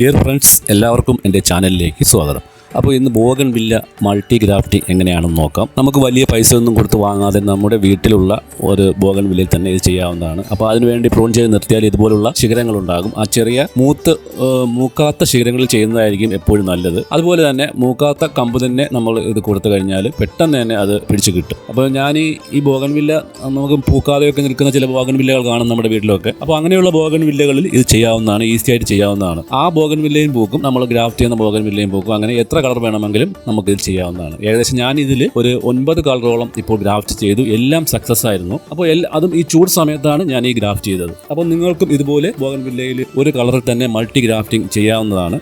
Dear friends, എല്ലാവർക്കും എൻ്റെ ചാനലിലേക്ക് സ്വാഗതം. അപ്പോൾ ഇന്ന് ബോഗൺവില്ല മൾട്ടി ഗ്രാഫ്റ്റിംഗ് എങ്ങനെയാണെന്ന് നോക്കാം. നമുക്ക് വലിയ പൈസ ഒന്നും കൊടുത്ത് വാങ്ങാതെ നമ്മുടെ വീട്ടിലുള്ള ഒരു ബോഗൺവില്ലയിൽ തന്നെ ഇത് ചെയ്യാവുന്നതാണ്. അപ്പോൾ അതിനുവേണ്ടി പ്രൂൺ ചെയ്ത് നിർത്തിയാൽ ഇതുപോലുള്ള ശിഖരങ്ങളുണ്ടാകും. ആ ചെറിയ മൂക്കാത്ത ശിഖരങ്ങളിൽ ചെയ്യുന്നതായിരിക്കും എപ്പോഴും നല്ലത്. അതുപോലെ തന്നെ മൂക്കാത്ത കമ്പ് തന്നെ നമ്മൾ ഇത് കൊടുത്തു കഴിഞ്ഞാൽ പെട്ടെന്ന് തന്നെ അത് പിടിച്ചു കിട്ടും. അപ്പോൾ ഞാൻ ഈ ബോഗൺവില്ല നമുക്ക് പൂക്കാതെയൊക്കെ നിൽക്കുന്ന ചില ബോഗൺവില്ലകൾ കാണും നമ്മുടെ വീട്ടിലൊക്കെ. അപ്പോൾ അങ്ങനെയുള്ള ബോഗൺവില്ലകളിൽ ഇത് ചെയ്യാവുന്നതാണ്, ഈസി ആയിട്ട് ചെയ്യാവുന്നതാണ്. ആ ബോഗൺവില്ലയും പൂക്കും, നമ്മൾ ഗ്രാഫ്റ്റ് ചെയ്യുന്ന ബോഗൺവില്ലയും പൂക്കും. അങ്ങനെ എത്ര കളർ വേണമെങ്കിലും നമുക്കിത് ചെയ്യാവുന്നതാണ്. ഏകദേശം ഞാൻ ഇതിൽ ഒരു 9 കളറോളം ഇപ്പോൾ ഗ്രാഫ്റ്റ് ചെയ്തു. എല്ലാം സക്സസ് ആയിരുന്നു. അപ്പോൾ അതും ഈ ചൂട് സമയത്താണ് ഞാൻ ഈ ഗ്രാഫ്റ്റ് ചെയ്തത്. അപ്പോൾ നിങ്ങൾക്കും ഇതുപോലെ ബോഗൺവില്ലയിൽ ഒരു കളറിൽ തന്നെ മൾട്ടി ഗ്രാഫ്റ്റിംഗ് ചെയ്യാവുന്നതാണ്.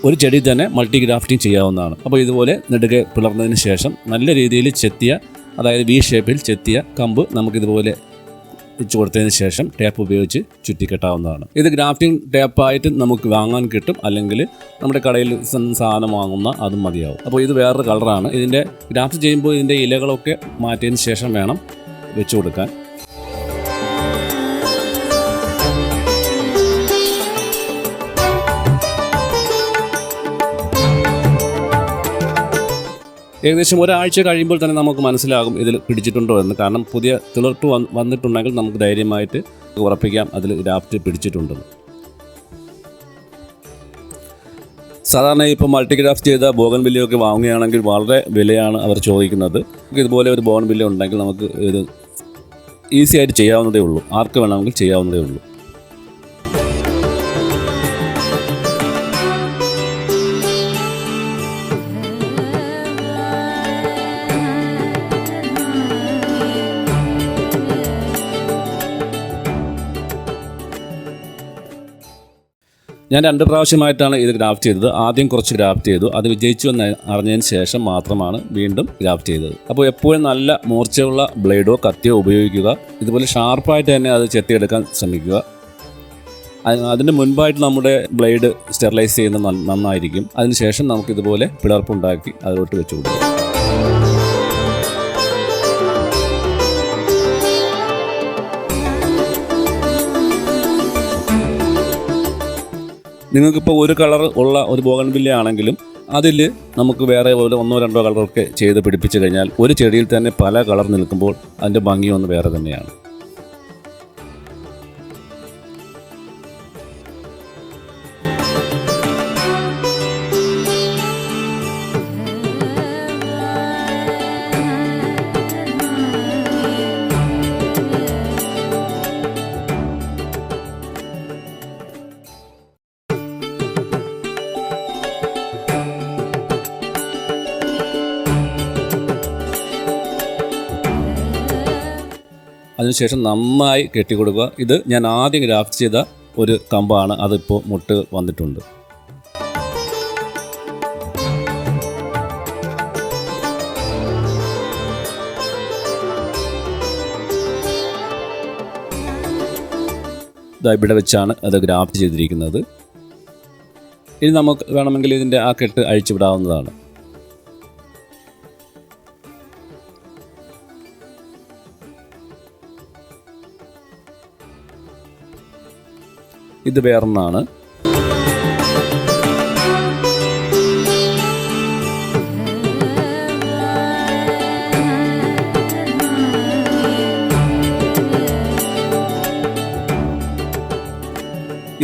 ഒരു ചെടി തന്നെ മൾട്ടി ഗ്രാഫ്റ്റിംഗ് ചെയ്യാവുന്നതാണ്. അപ്പോൾ ഇതുപോലെ നെടുകെ പിളർന്നതിന് ശേഷം നല്ല രീതിയിൽ ചെത്തിയ, അതായത് വി ഷേപ്പിൽ ചെത്തിയ കമ്പ് നമുക്കിതുപോലെ വെച്ച് കൊടുത്തതിന് ശേഷം ടേപ്പ് ഉപയോഗിച്ച് ചുറ്റിക്കെട്ടാവുന്നതാണ്. ഇത് ഗ്രാഫ്റ്റിംഗ് ടേപ്പായിട്ട് നമുക്ക് വാങ്ങാൻ കിട്ടും, അല്ലെങ്കിൽ നമ്മുടെ കടയിൽ സാധനം വാങ്ങുന്ന അതും മതിയാവും. അപ്പോൾ ഇത് വേറൊരു കളറാണ്. ഇതിൻ്റെ ഗ്രാഫ്റ്റ് ചെയ്യുമ്പോൾ ഇതിൻ്റെ ഇലകളൊക്കെ മാറ്റിയതിന് ശേഷം വേണം വെച്ച് കൊടുക്കാൻ. ഏകദേശം ഒരാഴ്ച കഴിയുമ്പോൾ തന്നെ നമുക്ക് മനസ്സിലാകും ഇതിൽ പിടിച്ചിട്ടുണ്ടോ എന്ന്. കാരണം പുതിയ തിളർപ്പ് വന്നിട്ടുണ്ടെങ്കിൽ നമുക്ക് ധൈര്യമായിട്ട് ഉറപ്പിക്കാം അതിൽ ഗ്രാഫ്റ്റ് പിടിച്ചിട്ടുണ്ടെന്ന്. സാധാരണ ഇപ്പോൾ മൾട്ടി ഗ്രാഫ്റ്റ് ചെയ്ത ബോഗൺവില്ലയൊക്കെ വാങ്ങുകയാണെങ്കിൽ വളരെ വിലയാണ് അവർ ചോദിക്കുന്നത്. ഇതുപോലെ ഒരു ബോഗൺവില്ല ഉണ്ടെങ്കിൽ നമുക്ക് ഇത് ഈസി ആയിട്ട് ചെയ്യാവുന്നതേ ഉള്ളൂ. ആർക്ക് വേണമെങ്കിൽ ചെയ്യാവുന്നതേ ഉള്ളൂ. ഞാൻ 2 പ്രാവശ്യമായിട്ടാണ് ഇത് ഗ്രാഫ്റ്റ് ചെയ്തത്. ആദ്യം കുറച്ച് ഗ്രാഫ്റ്റ് ചെയ്തു, അത് വിജയിച്ചു എന്ന് അറിഞ്ഞതിന് ശേഷം മാത്രമാണ് വീണ്ടും ഗ്രാഫ്റ്റ് ചെയ്തത്. അപ്പോൾ എപ്പോഴും നല്ല മൂർച്ചയുള്ള ബ്ലേഡോ കത്തിയോ ഉപയോഗിക്കുക. ഇതുപോലെ ഷാർപ്പായിട്ട് തന്നെ അത് ചെത്തിയെടുക്കാൻ ശ്രമിക്കുക. അതിന് മുൻപായിട്ട് നമ്മുടെ ബ്ലേഡ് സ്റ്റെറിലൈസ് ചെയ്യുന്നത് നന്നായിരിക്കും. അതിനുശേഷം നമുക്കിതുപോലെ പിളർപ്പുണ്ടാക്കി അതിലോട്ട് വെച്ച് കൊടുക്കുക. നിങ്ങൾക്കിപ്പോൾ ഒരു കളർ ഉള്ള ഒരു ബോഗൺവില്ല ആണെങ്കിലും അതിൽ നമുക്ക് വേറെ പോലെ 1-2 കളറൊക്കെ ചെയ്ത് പിടിപ്പിച്ച് കഴിഞ്ഞാൽ ഒരു ചെടിയിൽ തന്നെ പല കളർ നിൽക്കുമ്പോൾ അതിൻ്റെ ഭംഗിയൊന്ന് വേറെ തന്നെയാണ്. അതിനുശേഷം നന്നായി കെട്ടിക്കൊടുക്കുക. ഇത് ഞാൻ ആദ്യം ഗ്രാഫ്റ്റ് ചെയ്ത ഒരു കമ്പാണ്, അതിപ്പോൾ മുട്ട് വന്നിട്ടുണ്ട്. ഇവിടെ വെച്ചാണ് അത് ഗ്രാഫ്റ്റ് ചെയ്തിരിക്കുന്നത്. ഇനി നമുക്ക് വേണമെങ്കിൽ ഇതിൻ്റെ ആ കെട്ട് അഴിച്ചുവിടാവുന്നതാണ്. ഇത് വേറൊന്നാണ്.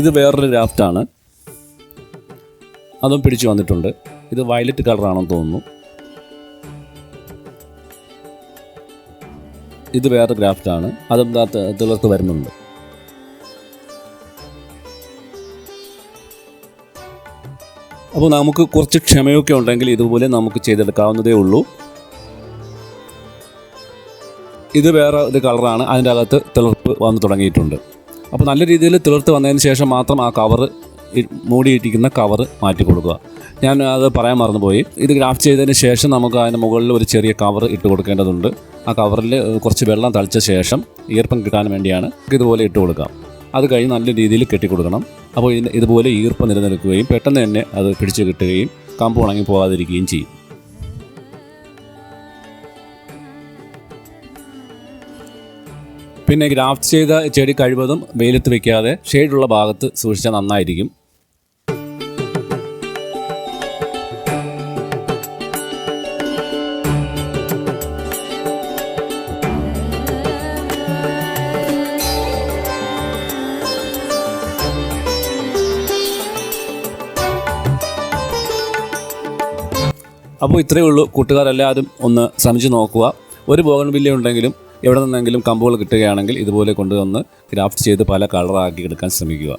ഇത് വേറൊരു ഗ്രാഫ്റ്റാണ്, അതും പിടിച്ചു വന്നിട്ടുണ്ട്. ഇത് വയലറ്റ് കളറാണെന്ന് തോന്നുന്നു. ഇത് വേറൊരു ഗ്രാഫ്റ്റാണ്, അതും തിളർത്ത് വരുന്നുണ്ട്. അപ്പോൾ നമുക്ക് കുറച്ച് ക്ഷമയൊക്കെ ഉണ്ടെങ്കിൽ ഇതുപോലെ നമുക്ക് ചെയ്തെടുക്കാവുന്നതേ ഉള്ളൂ. ഇത് വേറെ ഒരു കളറാണ്, അതിൻ്റെ അകത്ത് തിളർപ്പ് വന്ന് തുടങ്ങിയിട്ടുണ്ട്. അപ്പോൾ നല്ല രീതിയിൽ തിളർത്ത് വന്നതിന് ശേഷം മാത്രം ആ കവറ്, മൂടിയിട്ടിരിക്കുന്ന കവറ് മാറ്റി കൊടുക്കുക. ഞാൻ അത് പറയാൻ മറന്നുപോയി. ഇത് ഗ്രാഫ്റ്റ് ചെയ്തതിന് ശേഷം നമുക്ക് അതിന് മുകളിൽ ഒരു ചെറിയ കവർ ഇട്ട് കൊടുക്കേണ്ടതുണ്ട്. ആ കവറിൽ കുറച്ച് വെള്ളം തളിച്ച ശേഷം ഈർപ്പം കിട്ടാൻ വേണ്ടിയാണ് ഇതുപോലെ ഇട്ട് കൊടുക്കാം. അത് കഴിഞ്ഞ് നല്ല രീതിയിൽ കെട്ടിക്കൊടുക്കണം. അപ്പോൾ ഇതുപോലെ ഈർപ്പം നിലനിൽക്കുകയും പെട്ടെന്ന് തന്നെ അത് പിടിച്ച് കിട്ടുകയും കമ്പ് ഉണങ്ങി പോകാതിരിക്കുകയും ചെയ്യും. പിന്നെ ഗ്രാഫ്റ്റ് ചെയ്ത ചെടി കഴിവതും വെയിലത്ത് വെക്കാതെ ഷെയ്ഡുള്ള ഭാഗത്ത് സൂക്ഷിച്ചാൽ നന്നായിരിക്കും. അപ്പോൾ ഇത്രയേ ഉള്ളൂ കൂട്ടുകാരെല്ലാവരും ഒന്ന് ശ്രമിച്ച് നോക്കുക. ഒരു ബോഗൺവില്ല ഉണ്ടെങ്കിലും എവിടെ നിന്നെങ്കിലും കമ്പുകൾ കിട്ടുകയാണെങ്കിൽ ഇതുപോലെ കൊണ്ടുവന്ന് ഗ്രാഫ്റ്റ് ചെയ്ത് പല കളറാക്കി എടുക്കാൻ ശ്രമിക്കുക.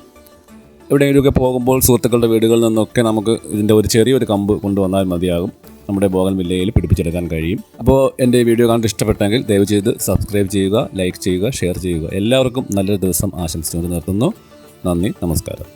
എവിടെയെങ്കിലുമൊക്കെ പോകുമ്പോൾ സുഹൃത്തുക്കളുടെ വീടുകളിൽ നിന്നൊക്കെ നമുക്ക് ഇതിൻ്റെ ഒരു ചെറിയൊരു കമ്പ് കൊണ്ടുവന്നാൽ മതിയാകും. നമ്മുടെ ബോഗൺവില്ലയിൽ പിടിപ്പിച്ചെടുക്കാൻ കഴിയും. അപ്പോൾ എൻ്റെ വീഡിയോ കണ്ട് ഇഷ്ടപ്പെട്ടെങ്കിൽ ദയവ് ചെയ്ത് സബ്സ്ക്രൈബ് ചെയ്യുക, ലൈക്ക് ചെയ്യുക, ഷെയർ ചെയ്യുക. എല്ലാവർക്കും നല്ലൊരു ദിവസം ആശംസിച്ചുകൊണ്ട് നിർത്തുന്നു. നന്ദി, നമസ്കാരം.